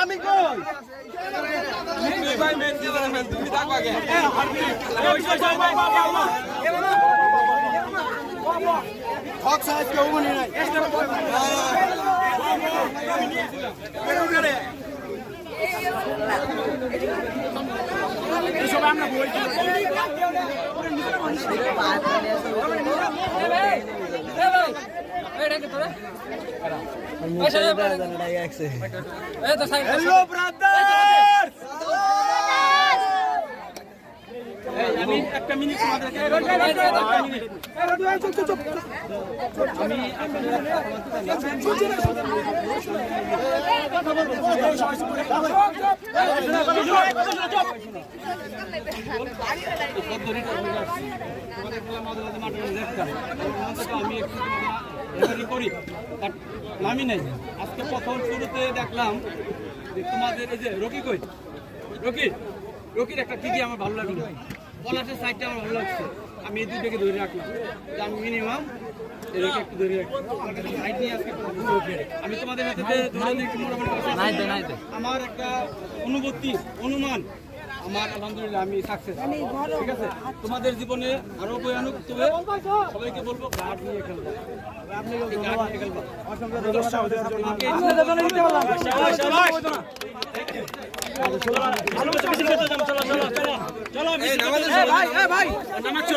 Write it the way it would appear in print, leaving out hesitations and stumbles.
আমি কই Hello, brothers! আমি একটা মিনিট আমি করি নামি নাই আজকে প্রথম শুরুতে দেখলাম যে তোমাদের এই যে রকি কই রকির একটা টিকি আমার ভালো লাগলো পলাশের সাইডটা আমার ভালো লাগছে আমি এই দুইটাকে ধরে রাখলাম যে আমি মিনিমাম এরকম একটু ধরে রাখি আমার কাছে সাইড নিয়ে আজকে আমি তোমাদের হাতে ধরে নিয়ে একটু মোটামুটি আমার একটা অনুভূতি অনুমান আমার আলহামদুলিল্লাহ আমি সাকসেস ঠিক আছে তোমাদের জীবনে আরো ভয়ানক তবে সবাইকে বলবো গার্ড নিয়ে খেলবো আপনি গার্ড নিয়ে খেলবো চলো